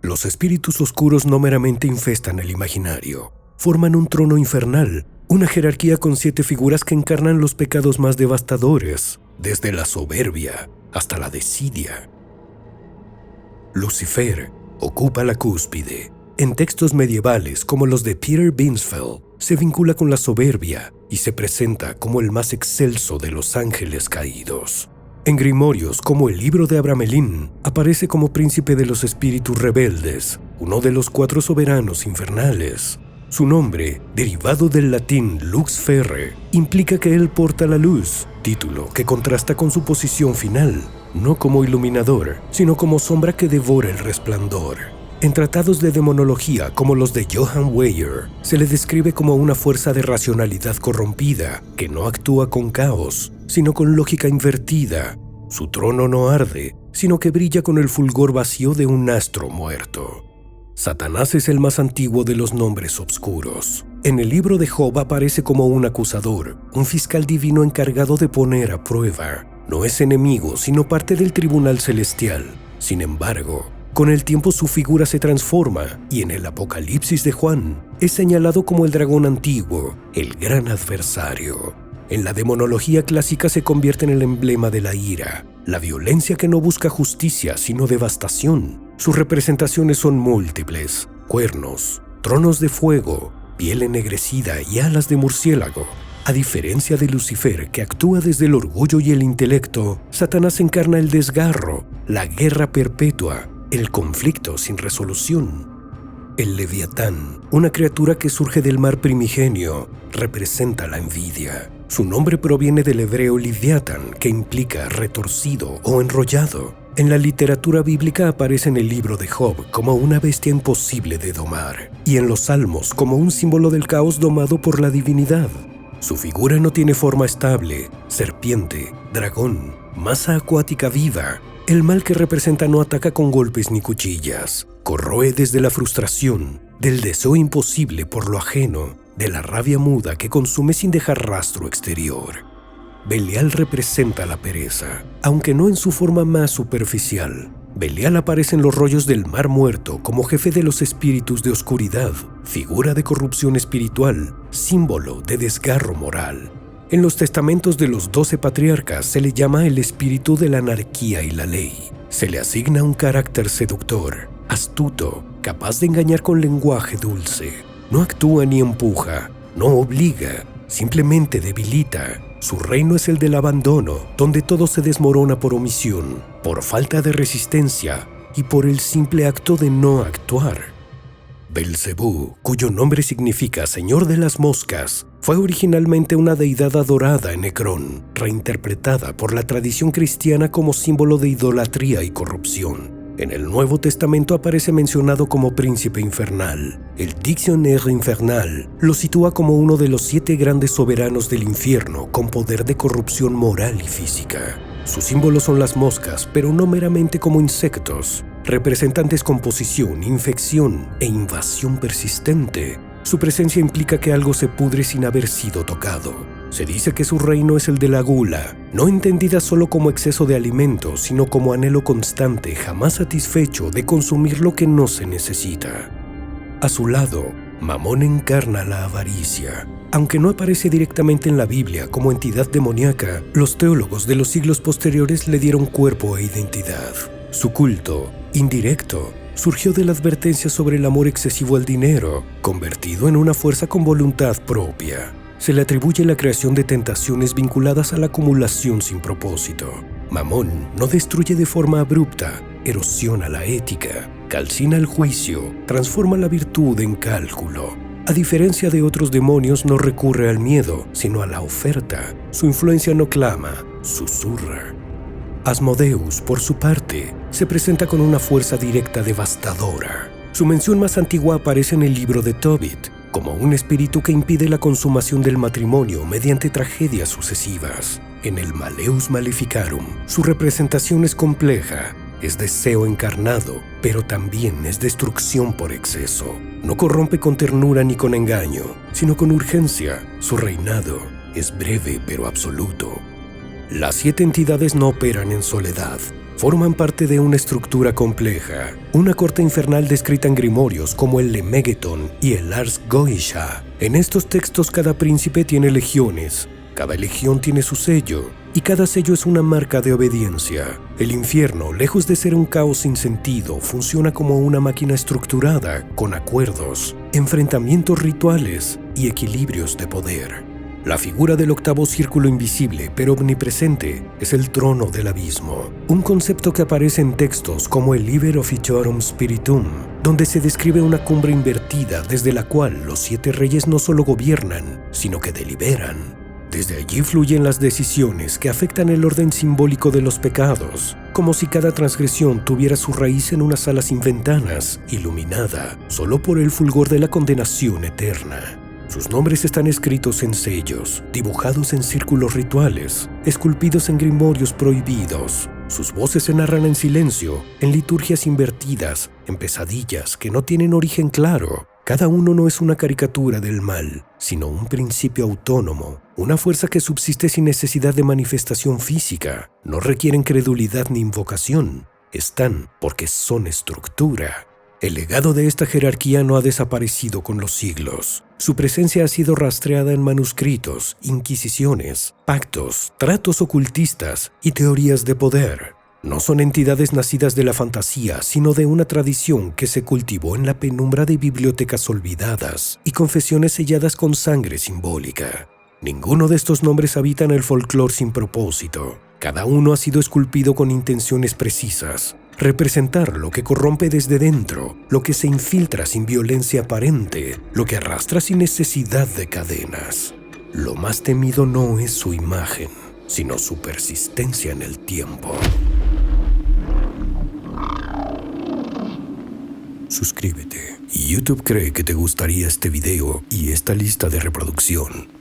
Los espíritus oscuros no meramente infestan el imaginario, forman un trono infernal, una jerarquía con 7 figuras que encarnan los pecados más devastadores, desde la soberbia hasta la desidia. Lucifer ocupa la cúspide. En textos medievales como los de Peter Binsfeld, se vincula con la soberbia y se presenta como el más excelso de los ángeles caídos. En grimorios como el libro de Abramelin, aparece como príncipe de los espíritus rebeldes, uno de los 4 soberanos infernales. Su nombre, derivado del latín lux ferre, implica que él porta la luz, título que contrasta con su posición final, no como iluminador, sino como sombra que devora el resplandor. En tratados de demonología como los de Johann Weyer, se le describe como una fuerza de racionalidad corrompida que no actúa con caos, sino con lógica invertida. Su trono no arde, sino que brilla con el fulgor vacío de un astro muerto. Satanás es el más antiguo de los nombres obscuros. En el libro de Job aparece como un acusador, un fiscal divino encargado de poner a prueba. No es enemigo, sino parte del tribunal celestial. Sin embargo, con el tiempo su figura se transforma y en el Apocalipsis de Juan es señalado como el dragón antiguo, el gran adversario. En la demonología clásica se convierte en el emblema de la ira, la violencia que no busca justicia sino devastación. Sus representaciones son múltiples: cuernos, tronos de fuego, piel ennegrecida y alas de murciélago. A diferencia de Lucifer, que actúa desde el orgullo y el intelecto, Satanás encarna el desgarro, la guerra perpetua, el conflicto sin resolución. El Leviatán, una criatura que surge del mar primigenio, representa la envidia. Su nombre proviene del hebreo liviatán, que implica retorcido o enrollado. En la literatura bíblica aparece en el libro de Job como una bestia imposible de domar, y en los Salmos como un símbolo del caos domado por la divinidad. Su figura no tiene forma estable: serpiente, dragón, masa acuática viva. El mal que representa no ataca con golpes ni cuchillas, corroe desde la frustración, del deseo imposible por lo ajeno, de la rabia muda que consume sin dejar rastro exterior. Belial representa la pereza, aunque no en su forma más superficial. Belial aparece en los rollos del Mar Muerto como jefe de los espíritus de oscuridad, figura de corrupción espiritual, símbolo de desgarro moral. En los testamentos de los 12 patriarcas se le llama el espíritu de la anarquía y la ley. Se le asigna un carácter seductor, astuto, capaz de engañar con lenguaje dulce. No actúa ni empuja, no obliga, simplemente debilita. Su reino es el del abandono, donde todo se desmorona por omisión, por falta de resistencia y por el simple acto de no actuar. Belcebú, cuyo nombre significa Señor de las Moscas, fue originalmente una deidad adorada en Ecrón, reinterpretada por la tradición cristiana como símbolo de idolatría y corrupción. En el Nuevo Testamento aparece mencionado como príncipe infernal. El Dictionnaire infernal lo sitúa como uno de los 7 grandes soberanos del infierno con poder de corrupción moral y física. Sus símbolos son las moscas, pero no meramente como insectos. Representan descomposición, infección e invasión persistente. Su presencia implica que algo se pudre sin haber sido tocado. Se dice que su reino es el de la gula, no entendida solo como exceso de alimento, sino como anhelo constante, jamás satisfecho de consumir lo que no se necesita. A su lado, Mamón encarna la avaricia. Aunque no aparece directamente en la Biblia como entidad demoníaca, los teólogos de los siglos posteriores le dieron cuerpo e identidad. Su culto, indirecto, surgió de la advertencia sobre el amor excesivo al dinero, convertido en una fuerza con voluntad propia. Se le atribuye la creación de tentaciones vinculadas a la acumulación sin propósito. Mamón no destruye de forma abrupta, erosiona la ética, calcina el juicio, transforma la virtud en cálculo. A diferencia de otros demonios, no recurre al miedo, sino a la oferta. Su influencia no clama, susurra. Asmodeus, por su parte, se presenta con una fuerza directa devastadora. Su mención más antigua aparece en el libro de Tobit, como un espíritu que impide la consumación del matrimonio mediante tragedias sucesivas. En el Malleus Maleficarum, su representación es compleja. Es deseo encarnado, pero también es destrucción por exceso. No corrompe con ternura ni con engaño, sino con urgencia. Su reinado es breve pero absoluto. Las 7 entidades no operan en soledad. Forman parte de una estructura compleja, una corte infernal descrita en grimorios como el Lemegeton y el Ars Goetia. En estos textos cada príncipe tiene legiones, cada legión tiene su sello, y cada sello es una marca de obediencia. El infierno, lejos de ser un caos sin sentido, funciona como una máquina estructurada, con acuerdos, enfrentamientos rituales y equilibrios de poder. La figura del octavo círculo invisible, pero omnipresente, es el trono del abismo, un concepto que aparece en textos como el Liber Officiorum Spiritum, donde se describe una cumbre invertida desde la cual los 7 reyes no solo gobiernan, sino que deliberan. Desde allí fluyen las decisiones que afectan el orden simbólico de los pecados, como si cada transgresión tuviera su raíz en una sala sin ventanas, iluminada solo por el fulgor de la condenación eterna. Sus nombres están escritos en sellos, dibujados en círculos rituales, esculpidos en grimorios prohibidos. Sus voces se narran en silencio, en liturgias invertidas, en pesadillas que no tienen origen claro. Cada uno no es una caricatura del mal, sino un principio autónomo, una fuerza que subsiste sin necesidad de manifestación física. No requieren credulidad ni invocación. Están porque son estructura. El legado de esta jerarquía no ha desaparecido con los siglos. Su presencia ha sido rastreada en manuscritos, inquisiciones, pactos, tratos ocultistas y teorías de poder. No son entidades nacidas de la fantasía, sino de una tradición que se cultivó en la penumbra de bibliotecas olvidadas y confesiones selladas con sangre simbólica. Ninguno de estos nombres habita en el folclore sin propósito. Cada uno ha sido esculpido con intenciones precisas. Representar lo que corrompe desde dentro, lo que se infiltra sin violencia aparente, lo que arrastra sin necesidad de cadenas. Lo más temido no es su imagen, sino su persistencia en el tiempo. Suscríbete. YouTube cree que te gustaría este video y esta lista de reproducción.